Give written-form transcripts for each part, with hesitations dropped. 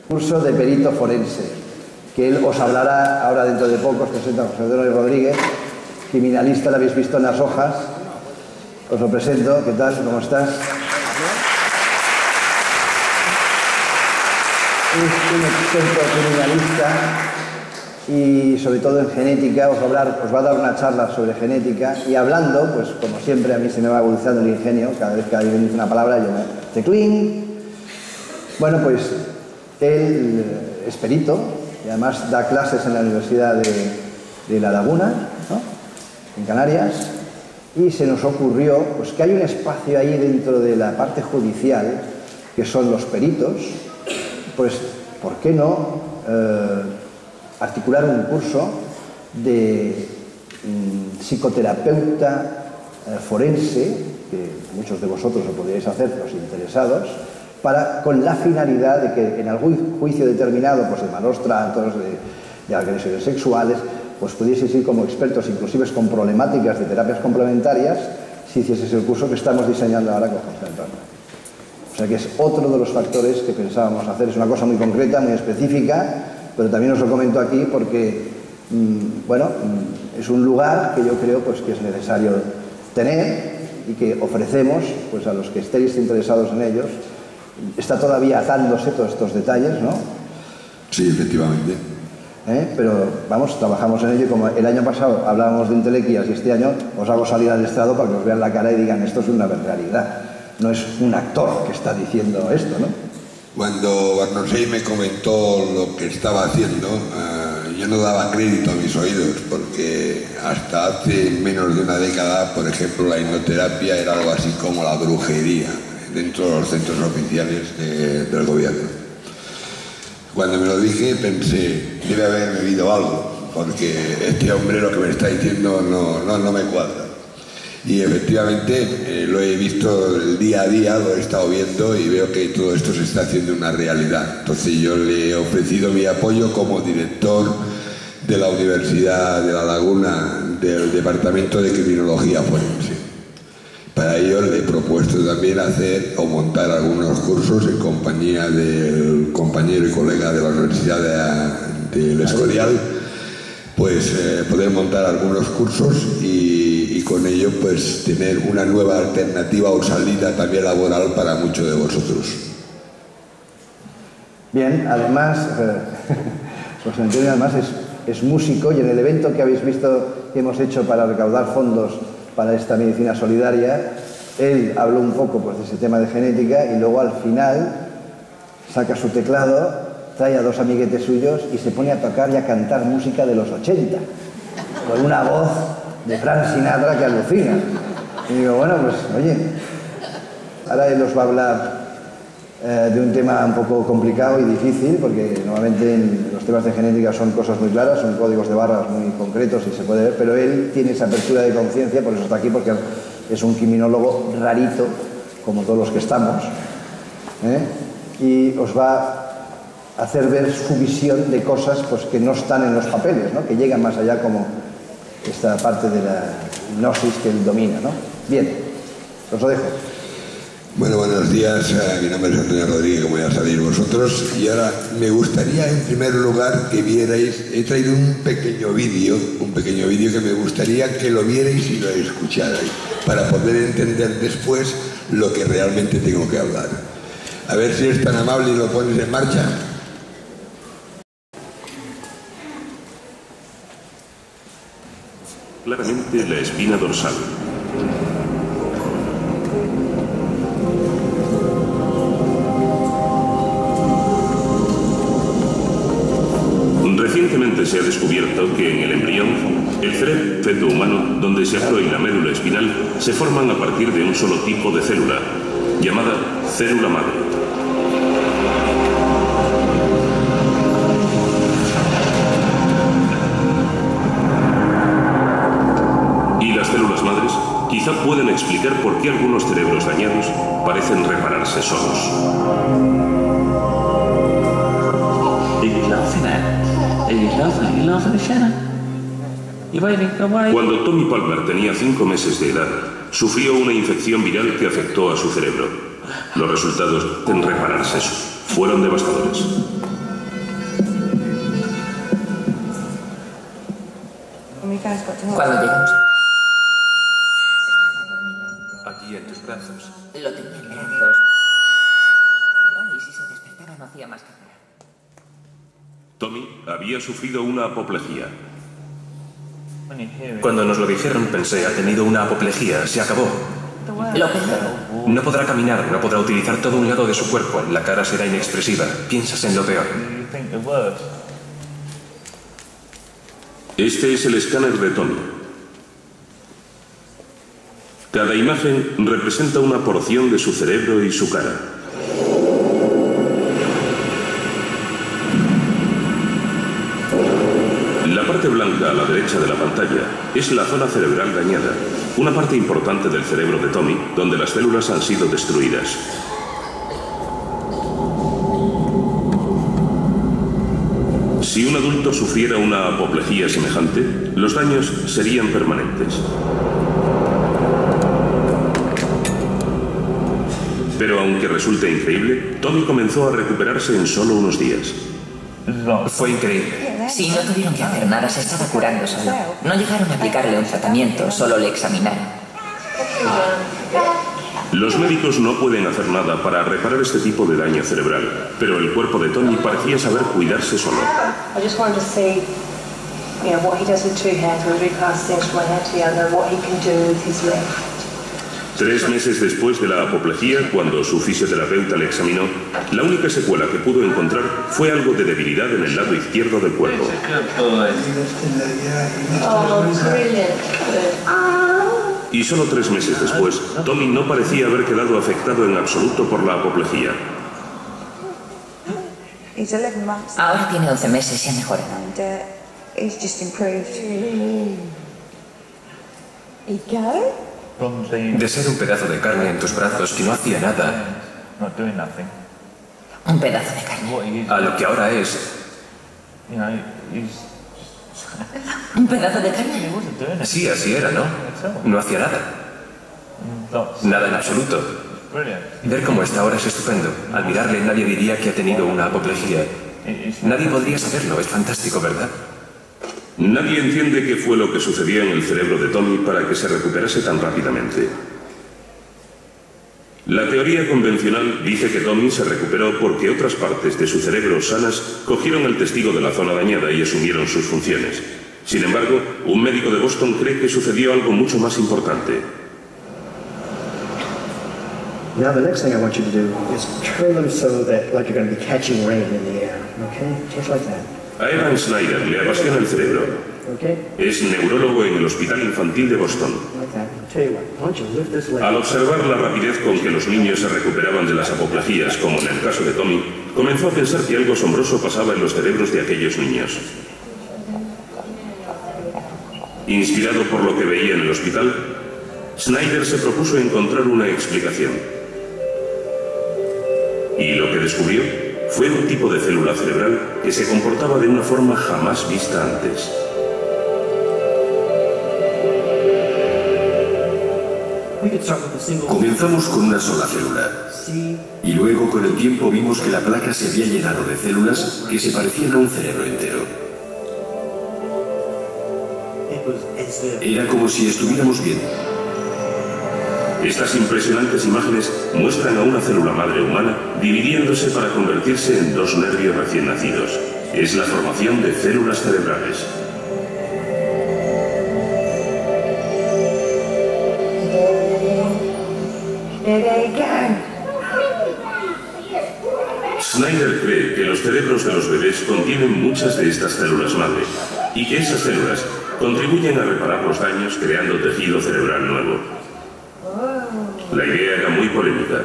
curso de perito forense, que él os hablará ahora dentro de poco. Os presento a José Antonio Rodríguez, criminalista, lo habéis visto en las hojas. Os lo presento. ¿Qué tal? ¿Cómo estás? Es un experto criminalista y sobre todo en genética. Os va a dar una charla sobre genética y hablando, pues como siempre a mí se me va agudizando el ingenio, cada vez que alguien dice una palabra yo me teclín. Bueno, pues él es perito y además da clases en la Universidad de La Laguna, ¿no?, en Canarias, y se nos ocurrió pues que hay un espacio ahí dentro de la parte judicial que son los peritos. Pues, ¿por qué no articular un curso de psicoterapeuta forense, que muchos de vosotros lo podríais hacer, los interesados, con la finalidad de que en algún juicio determinado, pues de malos tratos, de agresiones sexuales, pues pudieseis ir como expertos, inclusive con problemáticas de terapias complementarias, si hicieseis el curso que estamos diseñando ahora con José Antonio. O sea que es otro de los factores que pensábamos hacer. Es una cosa muy concreta, muy específica, pero también os lo comento aquí porque, bueno, es un lugar que yo creo pues, que es necesario tener y que ofrecemos pues, a los que estéis interesados en ellos. Está todavía atándose todos estos detalles, ¿no? Sí, efectivamente. Pero vamos, trabajamos en ello y como el año pasado hablábamos de entelequias y este año os hago salir al estrado para que os vean la cara y digan esto es una realidad. No es un actor que está diciendo esto, ¿no? Cuando Barnosei me comentó lo que estaba haciendo, yo no daba crédito a mis oídos, porque hasta hace menos de una década, por ejemplo, la hipnoterapia era algo así como la brujería dentro de los centros oficiales del gobierno. Cuando me lo dije pensé, debe haber bebido algo, porque este hombre lo que me está diciendo no me cuadra. Y efectivamente lo he visto el día a día, lo he estado viendo y veo que todo esto se está haciendo una realidad. Entonces yo le he ofrecido mi apoyo como director de la Universidad de La Laguna del Departamento de Criminología Forense. Para ello le he propuesto también hacer o montar algunos cursos en compañía del compañero y colega de la Universidad del Escorial, pues poder montar algunos cursos y con ello pues tener una nueva alternativa o salida también laboral para muchos de vosotros. Bien, además, José Antonio además es músico y en el evento que habéis visto que hemos hecho para recaudar fondos para esta medicina solidaria, él habló un poco pues, de ese tema de genética y luego al final saca su teclado, trae a dos amiguetes suyos y se pone a tocar y a cantar música de los 80, con una voz de Frank Sinatra que alucina. Y digo, bueno, pues oye, ahora él os va a hablar de un tema un poco complicado y difícil, porque normalmente los temas de genética son cosas muy claras, son códigos de barras muy concretos y se puede ver, pero él tiene esa apertura de conciencia, por eso está aquí, porque es un criminólogo rarito, como todos los que estamos, y os va a hacer ver su visión de cosas pues, que no están en los papeles, ¿no?, que llegan más allá como esta parte de la hipnosis que él domina, ¿no? Bien, os lo dejo. Bueno, buenos días, mi nombre es Antonio Rodríguez, como ya sabéis vosotros, y ahora me gustaría en primer lugar que vierais, he traído un pequeño vídeo que me gustaría que lo vierais y lo escucharais, para poder entender después lo que realmente tengo que hablar. A ver si es tan amable y lo pones en marcha. Claramente la espina dorsal. Recientemente se ha descubierto que en el embrión, el cerebro feto humano, donde se apoya la médula espinal, se forman a partir de un solo tipo de célula, llamada célula madre. Y las células madres quizá pueden explicar por qué algunos cerebros dañados parecen repararse solos. Cuando Tommy Palmer tenía 5 meses de edad, sufrió una infección viral que afectó a su cerebro. Los resultados en repararse fueron devastadores. Cuando llegamos Allí en tus brazos. lo tenía en brazos. No, y si se despertaba no hacía más que llorar. Tommy había sufrido una apoplejía. Cuando nos lo dijeron pensé, ha tenido una apoplejía, se acabó. Lo peor. No podrá caminar, no podrá utilizar todo un lado de su cuerpo, la cara será inexpresiva. Piensas en lo peor. Este es el escáner de Tommy. Cada imagen representa una porción de su cerebro y su cara. La parte blanca a la derecha de la pantalla es la zona cerebral dañada, una parte importante del cerebro de Tommy, donde las células han sido destruidas. Si un adulto sufriera una apoplejía semejante, los daños serían permanentes. Pero aunque resulte increíble, Tommy comenzó a recuperarse en solo unos días. Fue increíble. Sí, no tuvieron que hacer nada, se estaba curando solo. No llegaron a aplicarle un tratamiento, solo le examinaron. Los médicos no pueden hacer nada para reparar este tipo de daño cerebral, pero el cuerpo de Tommy parecía saber cuidarse solo. Tres meses después de la apoplejía, cuando su fisioterapeuta le examinó, la única secuela que pudo encontrar fue algo de debilidad en el lado izquierdo del cuerpo. Y solo 3 meses después, Tommy no parecía haber quedado afectado en absoluto por la apoplejía. Ahora tiene 11 meses y ha mejorado. De ser un pedazo de carne en tus brazos que no hacía nada, Un pedazo de carne. a lo que ahora es, ¿Un pedazo de carne? sí, así era, ¿no? No hacía nada. Nada en absoluto. Ver cómo está ahora es estupendo. Al mirarle nadie diría que ha tenido una apoplejía. Nadie podría saberlo, es fantástico, ¿verdad? Nadie entiende qué fue lo que sucedió en el cerebro de Tommy para que se recuperase tan rápidamente. La teoría convencional dice que Tommy se recuperó porque otras partes de su cerebro sanas cogieron el testigo de la zona dañada y asumieron sus funciones. Sin embargo, un médico de Boston cree que sucedió algo mucho más importante. Now the next thing I want you to do is turn them so that like you're going to be catching rain in the air, okay? Just like that. A Evan Snyder le apasiona el cerebro. Okay? Es neurólogo en el Hospital Infantil de Boston. Like that. I'll tell you what, why don't you lift this leg? Al observar la rapidez con que los niños se recuperaban de las apoplejías, como en el caso de Tommy, comenzó a pensar que algo asombroso pasaba en los cerebros de aquellos niños. Inspirado por lo que veía en el hospital, Snyder se propuso encontrar una explicación. Y lo que descubrió fue un tipo de célula cerebral que se comportaba de una forma jamás vista antes. Comenzamos con una sola célula y luego con el tiempo vimos que la placa se había llenado de células que se parecían a un cerebro entero. Era como si estuviéramos bien. Estas impresionantes imágenes muestran a una célula madre humana dividiéndose para convertirse en 2 nervios recién nacidos. Es la formación de células cerebrales. Snyder cree que los cerebros de los bebés contienen muchas de estas células madre y que esas células contribuyen a reparar los daños creando tejido cerebral nuevo. La idea era muy polémica.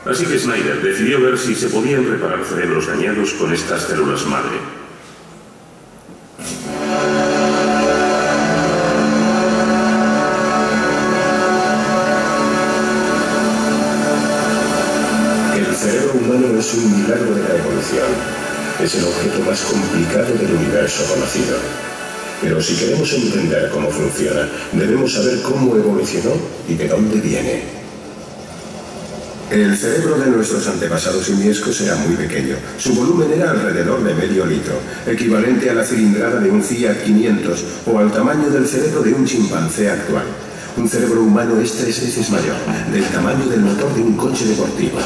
Así que Snyder decidió ver si se podían reparar cerebros dañados con estas células madre. El cerebro humano es un milagro de la evolución. Es el objeto más complicado del universo conocido. Pero si queremos entender cómo funciona, debemos saber cómo evolucionó y de dónde viene. El cerebro de nuestros antepasados simiescos era muy pequeño. Su volumen era alrededor de medio litro, equivalente a la cilindrada de un Fiat 500 o al tamaño del cerebro de un chimpancé actual. Un cerebro humano es 3 veces mayor, del tamaño del motor de un coche deportivo.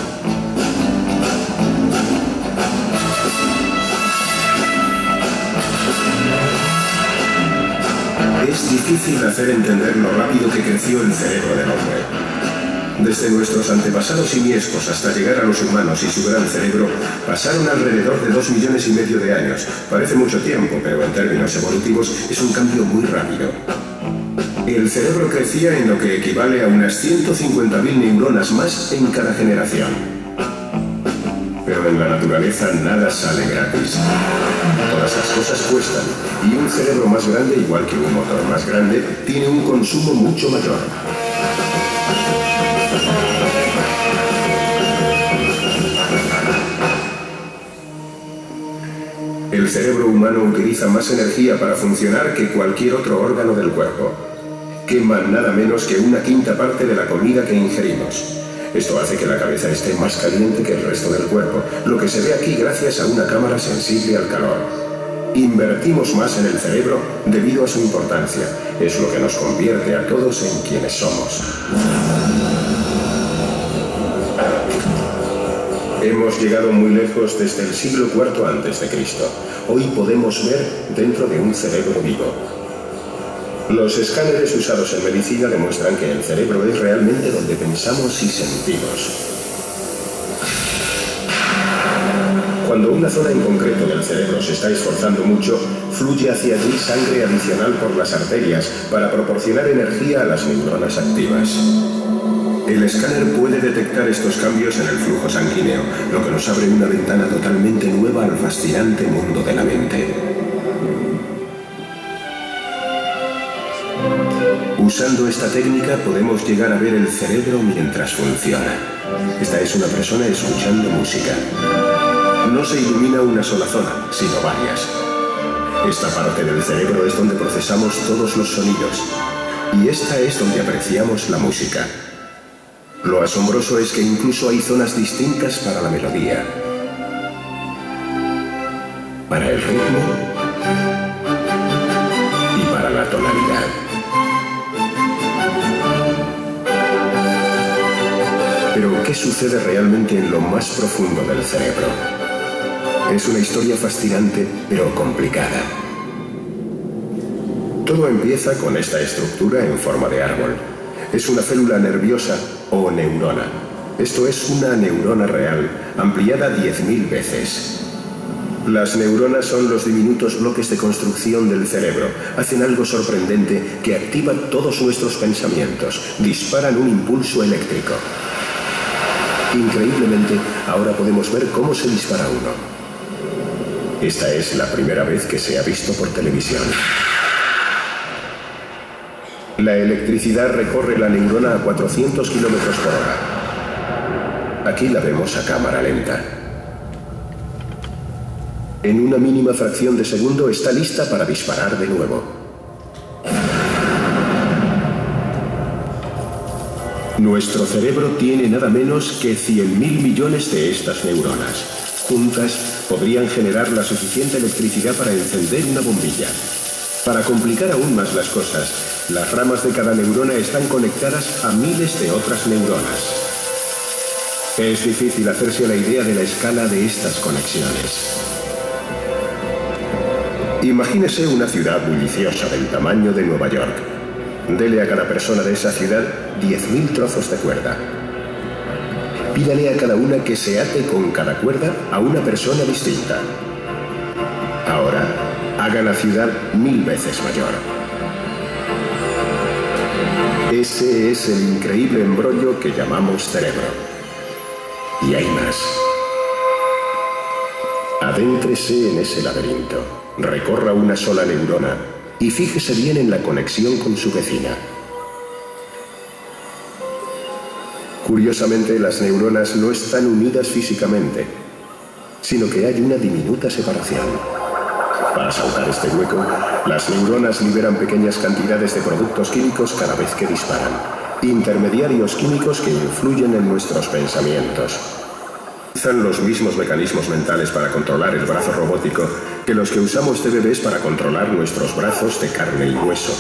Es difícil hacer entender lo rápido que creció el cerebro del hombre. Desde nuestros antepasados simiescos hasta llegar a los humanos y su gran cerebro, pasaron alrededor de 2,5 millones de años. Parece mucho tiempo, pero en términos evolutivos es un cambio muy rápido. El cerebro crecía en lo que equivale a unas 150.000 neuronas más en cada generación. Pero en la naturaleza nada sale gratis. Todas las cosas cuestan, y un cerebro más grande, igual que un motor más grande, tiene un consumo mucho mayor. El cerebro humano utiliza más energía para funcionar que cualquier otro órgano del cuerpo. Quema nada menos que 1/5 parte de la comida que ingerimos. Esto hace que la cabeza esté más caliente que el resto del cuerpo, lo que se ve aquí gracias a una cámara sensible al calor. Invertimos más en el cerebro debido a su importancia. Es lo que nos convierte a todos en quienes somos. Hemos llegado muy lejos desde el siglo IV a.C. Hoy podemos ver dentro de un cerebro vivo. Los escáneres usados en medicina demuestran que el cerebro es realmente donde pensamos y sentimos. Cuando una zona en concreto del cerebro se está esforzando mucho, fluye hacia allí sangre adicional por las arterias para proporcionar energía a las neuronas activas. El escáner puede detectar estos cambios en el flujo sanguíneo, lo que nos abre una ventana totalmente nueva al fascinante mundo de la mente. Usando esta técnica podemos llegar a ver el cerebro mientras funciona. Esta es una persona escuchando música. No se ilumina una sola zona, sino varias. Esta parte del cerebro es donde procesamos todos los sonidos, y esta es donde apreciamos la música. Lo asombroso es que incluso hay zonas distintas para la melodía, para el ritmo y para la tonalidad. Pero, ¿qué sucede realmente en lo más profundo del cerebro? Es una historia fascinante, pero complicada. Todo empieza con esta estructura en forma de árbol. Es una célula nerviosa o neurona. Esto es una neurona real, ampliada 10.000 veces. Las neuronas son los diminutos bloques de construcción del cerebro. Hacen algo sorprendente que activa todos nuestros pensamientos. Disparan un impulso eléctrico. Increíblemente, ahora podemos ver cómo se dispara uno. Esta es la primera vez que se ha visto por televisión. La electricidad recorre la neurona a 400 kilómetros por hora. Aquí la vemos a cámara lenta. En una mínima fracción de segundo está lista para disparar de nuevo. Nuestro cerebro tiene nada menos que 100.000 millones de estas neuronas. Juntas podrían generar la suficiente electricidad para encender una bombilla. Para complicar aún más las cosas, las ramas de cada neurona están conectadas a miles de otras neuronas. Es difícil hacerse la idea de la escala de estas conexiones. Imagínese una ciudad bulliciosa del tamaño de Nueva York. Dele a cada persona de esa ciudad 10.000 trozos de cuerda. Pídale a cada una que se ate con cada cuerda a una persona distinta. Ahora, haga la ciudad 1000 veces mayor. Ese es el increíble embrollo que llamamos cerebro. Y hay más. Adéntrese en ese laberinto, recorra una sola neurona y fíjese bien en la conexión con su vecina. Curiosamente, las neuronas no están unidas físicamente, sino que hay una diminuta separación. Para saltar este hueco, las neuronas liberan pequeñas cantidades de productos químicos cada vez que disparan. intermediarios químicos que influyen en nuestros pensamientos. Utilizan los mismos mecanismos mentales para controlar el brazo robótico que los que usamos de bebés para controlar nuestros brazos de carne y hueso.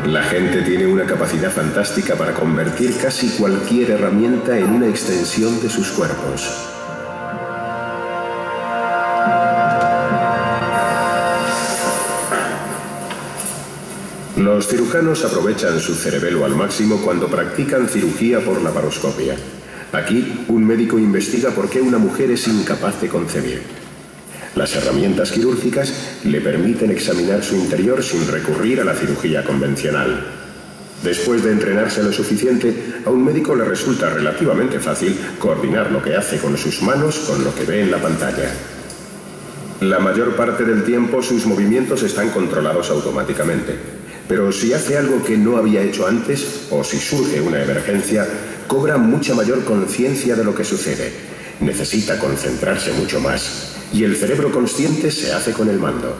La gente tiene una capacidad fantástica para convertir casi cualquier herramienta en una extensión de sus cuerpos. Los cirujanos aprovechan su cerebelo al máximo cuando practican cirugía por laparoscopia. Aquí, un médico investiga por qué una mujer es incapaz de concebir. Las herramientas quirúrgicas le permiten examinar su interior sin recurrir a la cirugía convencional. Después de entrenarse lo suficiente, a un médico le resulta relativamente fácil coordinar lo que hace con sus manos con lo que ve en la pantalla. La mayor parte del tiempo sus movimientos están controlados automáticamente. Pero si hace algo que no había hecho antes, o si surge una emergencia, cobra mucha mayor conciencia de lo que sucede. Necesita concentrarse mucho más. Y el cerebro consciente se hace con el mando.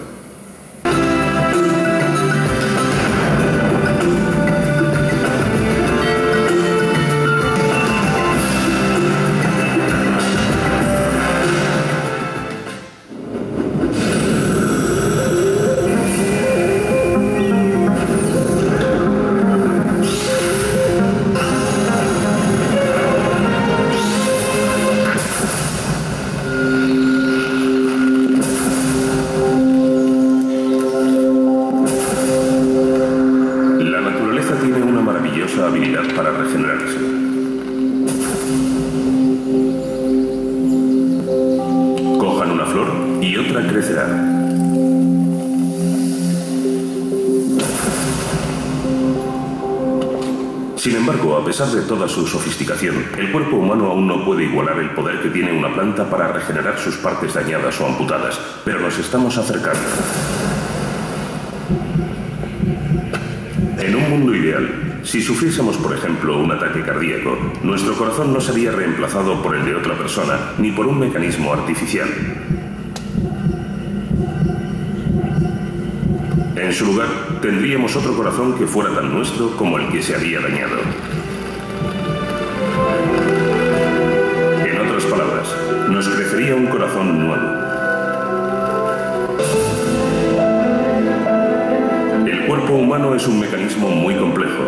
A pesar de toda su sofisticación, el cuerpo humano aún no puede igualar el poder que tiene una planta para regenerar sus partes dañadas o amputadas, pero nos estamos acercando. En un mundo ideal, si sufriésemos, por ejemplo, un ataque cardíaco, nuestro corazón no sería reemplazado por el de otra persona, ni por un mecanismo artificial. En su lugar, tendríamos otro corazón que fuera tan nuestro como el que se había dañado. En otras palabras, nos crecería un corazón nuevo. El cuerpo humano es un mecanismo muy complejo,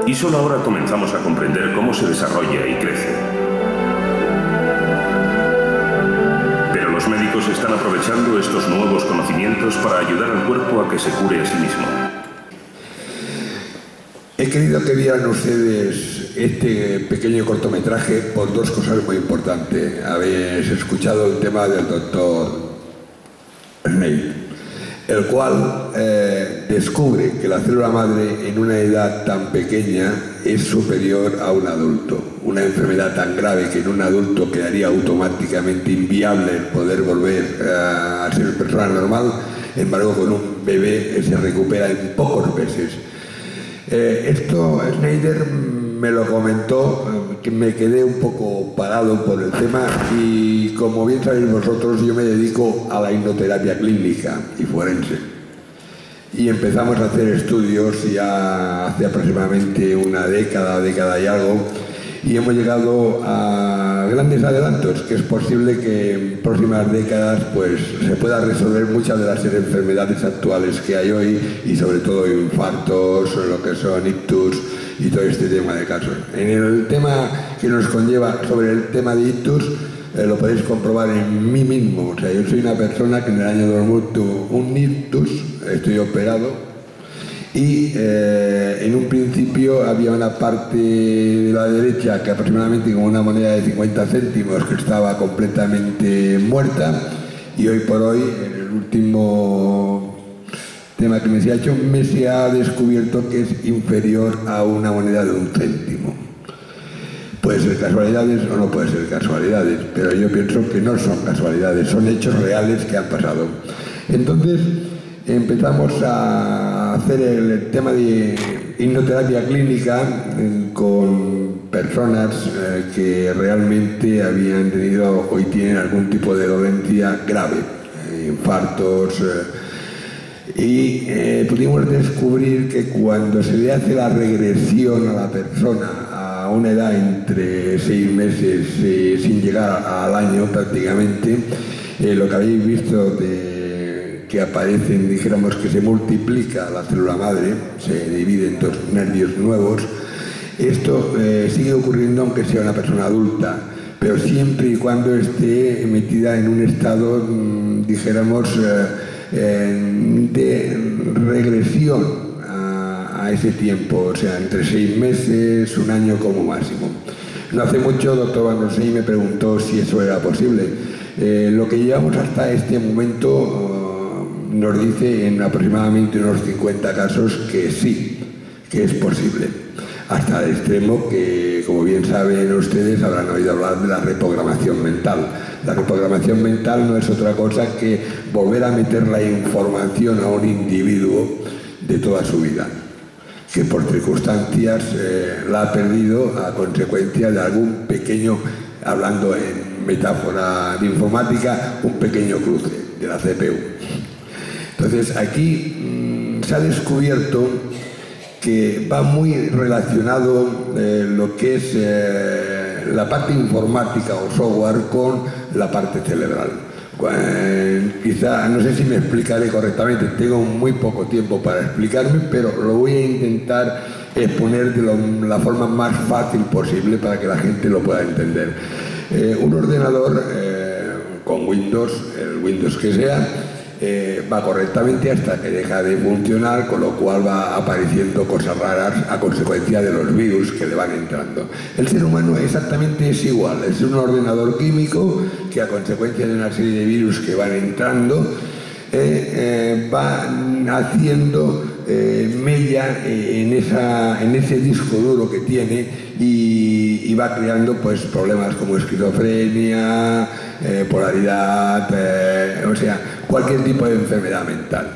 y solo ahora comenzamos a comprender cómo se desarrolla y crece. Pero los médicos están aprovechando estos nuevos conocimientos para ayudar al cuerpo a que se cure a sí mismo. He querido que vieran ustedes este pequeño cortometraje por dos cosas muy importantes. Habéis escuchado el tema del doctor Snape, el cual descubre que la célula madre en una edad tan pequeña es superior a un adulto. Una enfermedad tan grave que en un adulto quedaría automáticamente inviable el poder volver a ser persona normal, sin embargo con un bebé se recupera en pocos meses. Esto Schneider me lo comentó, que me quedé un poco parado por el tema, y como bien sabéis vosotros, yo me dedico a la hipnoterapia clínica y forense. Y empezamos a hacer estudios ya hace aproximadamente una década y algo, y hemos llegado a grandes adelantos, que es posible que en próximas décadas pues se pueda resolver muchas de las enfermedades actuales que hay hoy, y sobre todo infartos, lo que son ictus y todo este tema de casos. En el tema que nos conlleva sobre el tema de ictus, lo podéis comprobar en mí mismo. O sea, yo soy una persona que en el año 2000 tuvo un ictus, estoy operado, y en un principio había una parte de la derecha que aproximadamente como una moneda de 50 céntimos que estaba completamente muerta, y hoy por hoy, en el último tema que me se ha hecho, me se ha descubierto que es inferior a una moneda de un céntimo. Puede ser casualidades o no puede ser casualidades, pero yo pienso que no son casualidades, son hechos reales que han pasado. Entonces empezamos a hacer el tema de hipnoterapia clínica con personas que realmente habían tenido, hoy tienen algún tipo de dolencia grave, infartos, y pudimos descubrir que cuando se le hace la regresión a la persona a una edad entre 6 meses sin llegar al año prácticamente, lo que habéis visto que aparecen, dijéramos que se multiplica la célula madre, se divide en 2 nervios nuevos. Esto sigue ocurriendo aunque sea una persona adulta, pero siempre y cuando esté metida en un estado, dijéramos, de regresión a ese tiempo, o sea, entre 6 meses, 1 año como máximo. No hace mucho el doctor Van Ronsey me preguntó si eso era posible. Lo que llevamos hasta este momento nos dice en aproximadamente unos 50 casos que sí, que es posible. Hasta el extremo que, como bien saben ustedes, habrán oído hablar de la reprogramación mental. La reprogramación mental no es otra cosa que volver a meter la información a un individuo de toda su vida, que por circunstancias la ha perdido a consecuencia de algún pequeño, hablando en metáfora de informática, un pequeño cruce de la CPU. Entonces aquí se ha descubierto que va muy relacionado lo que es la parte informática o software con la parte cerebral. Quizá, no sé si me explicaré correctamente, tengo muy poco tiempo para explicarme, pero lo voy a intentar exponer de la forma más fácil posible para que la gente lo pueda entender. Un ordenador con Windows, el Windows que sea, va correctamente hasta que deja de funcionar, con lo cual va apareciendo cosas raras a consecuencia de los virus que le van entrando. El ser humano exactamente es igual, es un ordenador químico que a consecuencia de una serie de virus que van entrando van haciendo mella en ese disco duro que tiene y va creando pues problemas como esquizofrenia, polaridad, o sea, cualquier tipo de enfermedad mental.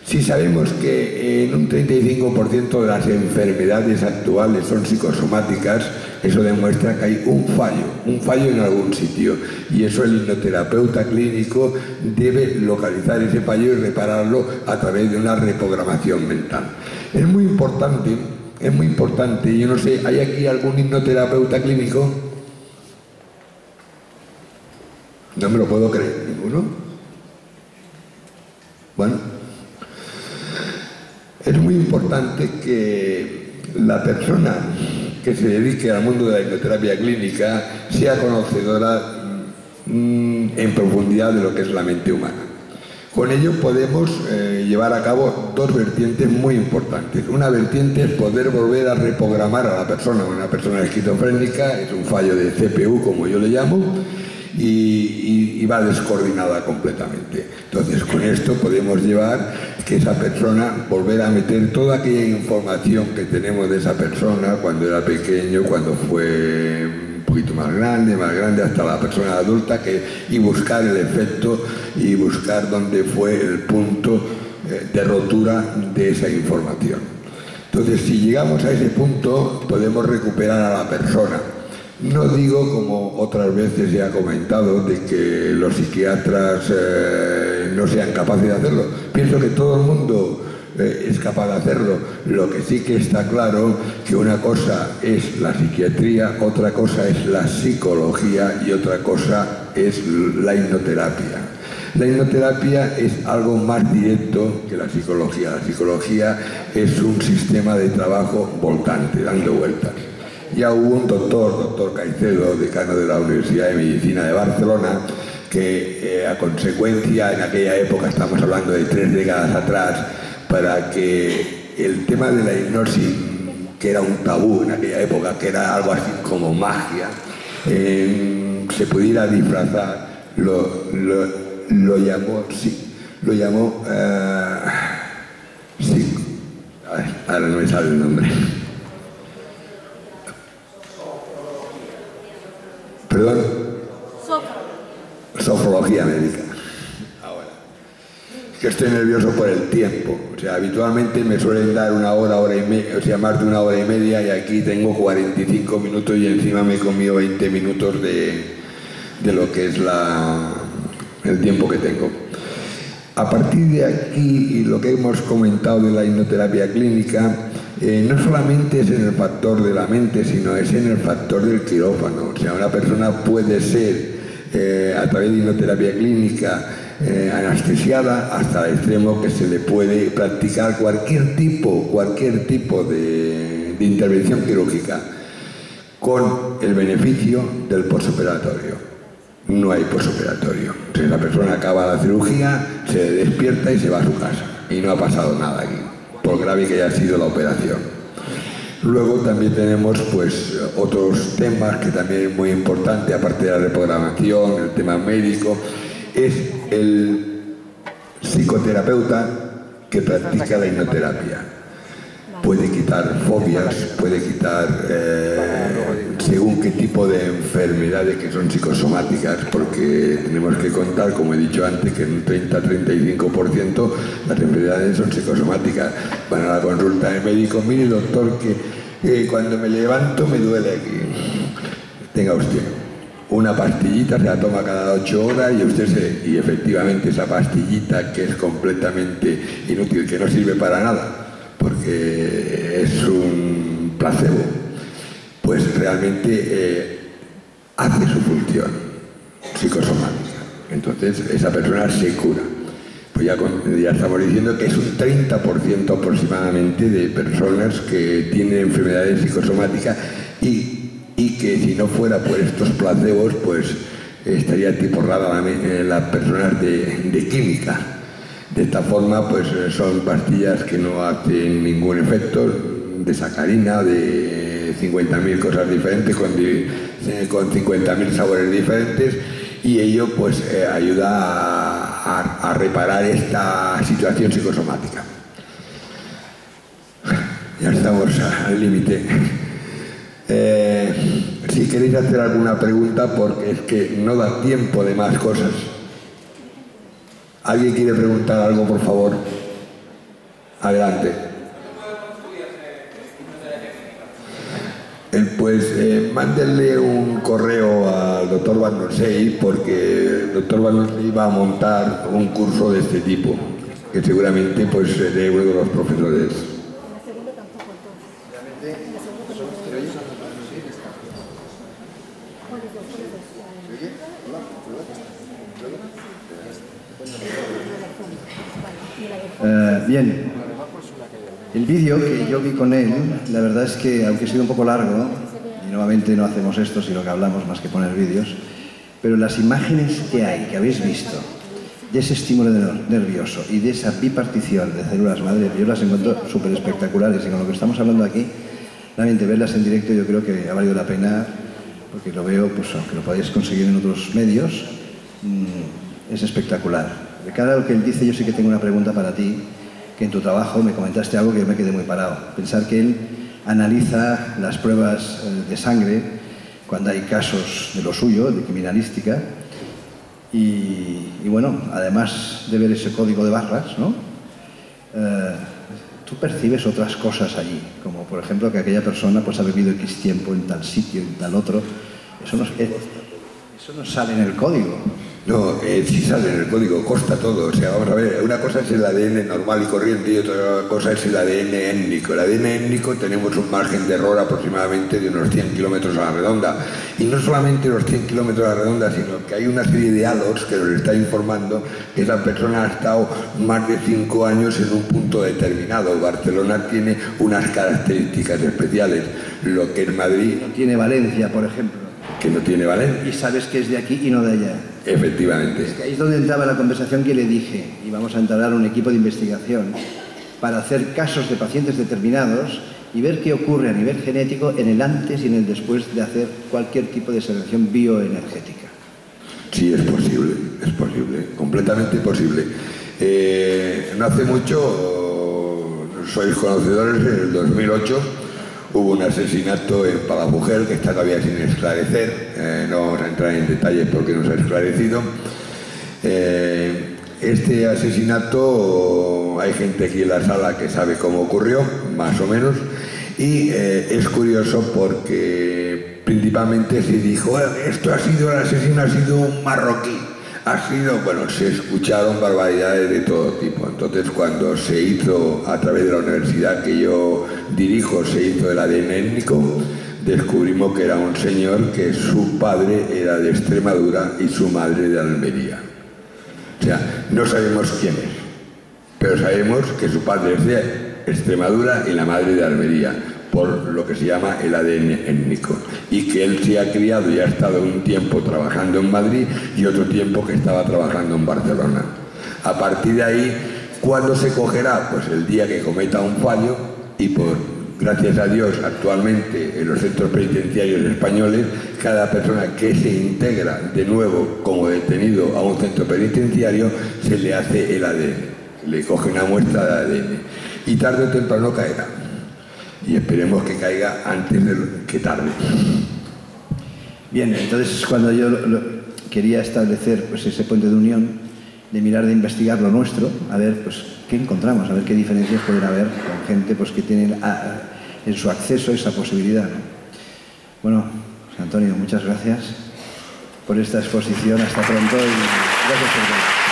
Si sabemos que en un 35% de las enfermedades actuales son psicosomáticas, eso demuestra que hay un fallo en algún sitio, y eso el hipnoterapeuta clínico debe localizar ese fallo y repararlo a través de una reprogramación mental. Es muy importante, yo no sé, ¿hay aquí algún hipnoterapeuta clínico? No me lo puedo creer, ¿ninguno? Bueno, es muy importante que la persona que se dedique al mundo de la hipnoterapia clínica sea conocedora en profundidad de lo que es la mente humana. Con ello podemos llevar a cabo 2 vertientes muy importantes. Una vertiente es poder volver a reprogramar a la persona. Una persona esquizofrénica es un fallo de CPU, como yo le llamo, y va descoordinada completamente. Entonces, con esto podemos llevar que esa persona, volver a meter toda aquella información que tenemos de esa persona cuando era pequeño, cuando fue un poquito más grande, hasta la persona adulta, y buscar el efecto y buscar dónde fue el punto de rotura de esa información. Entonces, si llegamos a ese punto, podemos recuperar a la persona. No digo, como otras veces se ha comentado, de que los psiquiatras no sean capaces de hacerlo. Pienso que todo el mundo es capaz de hacerlo. Lo que sí que está claro que una cosa es la psiquiatría, otra cosa es la psicología y otra cosa es la hipnoterapia. La hipnoterapia es algo más directo que la psicología. La psicología es un sistema de trabajo voltante, dando vueltas. Ya hubo un doctor Caicedo, decano de la Universidad de Medicina de Barcelona, que a consecuencia, en aquella época, estamos hablando de 3 décadas atrás, para que el tema de la hipnosis, que era un tabú en aquella época, que era algo así como magia, se pudiera disfrazar, lo llamó, ahora no me sale el nombre. Perdón. Sofrología médica. Ahora. Es que estoy nervioso por el tiempo. O sea, habitualmente me suelen dar 1 hora, hora y media, o sea, más de 1 hora y media, y aquí tengo 45 minutos y encima me he comido 20 minutos de lo que es el tiempo que tengo. A partir de aquí, y lo que hemos comentado de la hipnoterapia clínica, no solamente es en el factor de la mente, sino es en el factor del quirófano. O sea, una persona puede ser, a través de hipnoterapia clínica, anestesiada hasta el extremo que se le puede practicar cualquier tipo de intervención quirúrgica con el beneficio del posoperatorio. No hay posoperatorio. O sea, la persona acaba la cirugía, se despierta y se va a su casa. Y no ha pasado nada aquí, por grave que haya sido la operación. Luego también tenemos pues otros temas que también es muy importante, aparte de la reprogramación, el tema médico, es el psicoterapeuta que practica la hipnoterapia. Puede quitar fobias, puede quitar según qué tipo de enfermedades que son psicosomáticas, porque tenemos que contar, como he dicho antes, que en un 30-35% las enfermedades son psicosomáticas. Van a la consulta del médico, mire doctor, que cuando me levanto me duele aquí. Tenga usted una pastillita, se la toma cada 8 horas y efectivamente esa pastillita, que es completamente inútil, que no sirve para nada, porque es un placebo, pues realmente hace su función psicosomática. Entonces esa persona se cura. Pues ya estamos diciendo que es un 30% aproximadamente de personas que tienen enfermedades psicosomáticas y que si no fuera por estos placebos, pues estaría atiporrada las personas de química. De esta forma, pues son pastillas que no hacen ningún efecto, de sacarina, de 50.000 cosas diferentes, con 50.000 sabores diferentes, y ello pues ayuda a reparar esta situación psicosomática. Ya estamos al límite. Si queréis hacer alguna pregunta, porque es que no da tiempo de más cosas. ¿Alguien quiere preguntar algo, por favor? Adelante. Pues mándenle un correo al doctor Van Norsey, porque el doctor Van Norsey va a montar un curso de este tipo, que seguramente pues seré uno de los profesores. Bien, el vídeo que yo vi con él, la verdad es que, aunque ha sido un poco largo, y nuevamente no hacemos esto, sino que hablamos más que poner vídeos, pero las imágenes que hay, que habéis visto, de ese estímulo nervioso y de esa bipartición de células madre, yo las encuentro súper espectaculares, y con lo que estamos hablando aquí, realmente verlas en directo yo creo que ha valido la pena, porque lo veo, pues aunque lo podáis conseguir en otros medios, es espectacular. De cara a lo que él dice, yo sí que tengo una pregunta para ti, que en tu trabajo me comentaste algo que yo me quedé muy parado. Pensar que él analiza las pruebas de sangre cuando hay casos de lo suyo, de criminalística, y bueno, además de ver ese código de barras, ¿no? Tú percibes otras cosas allí, como por ejemplo que aquella persona pues ha vivido X tiempo en tal sitio, en tal otro. Eso no sale en el código. No, sí sale en el código, consta todo. O sea, vamos a ver, una cosa es el ADN normal y corriente y otra cosa es el ADN étnico. El ADN étnico tenemos un margen de error aproximadamente de unos 100 kilómetros a la redonda. Y no solamente los 100 kilómetros a la redonda, sino que hay una serie de halos que nos está informando que esa persona ha estado más de 5 años en un punto determinado. Barcelona tiene unas características especiales, lo que en Madrid... No tiene Valencia, por ejemplo. Que no tiene Valencia. Y sabes que es de aquí y no de allá. Efectivamente. Es que ahí es donde entraba la conversación que le dije, y vamos a entablar un equipo de investigación para hacer casos de pacientes determinados y ver qué ocurre a nivel genético en el antes y en el después de hacer cualquier tipo de selección bioenergética. Sí, es posible, completamente posible. No hace mucho, sois conocedores, en el 2008 hubo un asesinato en Palafrugell que está todavía sin esclarecer, no vamos a entrar en detalles porque no se ha esclarecido. Este asesinato, hay gente aquí en la sala que sabe cómo ocurrió, más o menos, y es curioso porque principalmente se dijo, el asesino ha sido un marroquí. Ha sido, bueno, se escucharon barbaridades de todo tipo. Entonces, cuando se hizo, a través de la universidad que yo dirijo, se hizo el ADN étnico, descubrimos que era un señor que su padre era de Extremadura y su madre de Almería. O sea, no sabemos quién es, pero sabemos que su padre es de Extremadura y la madre de Almería, por lo que se llama el ADN étnico, y que él se ha criado y ha estado un tiempo trabajando en Madrid y otro tiempo que estaba trabajando en Barcelona. A partir de ahí, ¿cuándo se cogerá? Pues el día que cometa un fallo, y gracias a Dios actualmente en los centros penitenciarios españoles, cada persona que se integra de nuevo como detenido a un centro penitenciario se le hace el ADN, le coge una muestra de ADN y tarde o temprano caerá. Y esperemos que caiga antes que tarde. Bien, entonces cuando yo quería establecer pues, ese puente de unión, de mirar, de investigar lo nuestro, a ver pues, qué encontramos, a ver qué diferencias pueden haber con gente pues, que tienen en su acceso esa posibilidad, ¿no? Bueno, José Antonio, muchas gracias por esta exposición. Hasta pronto y gracias por todo.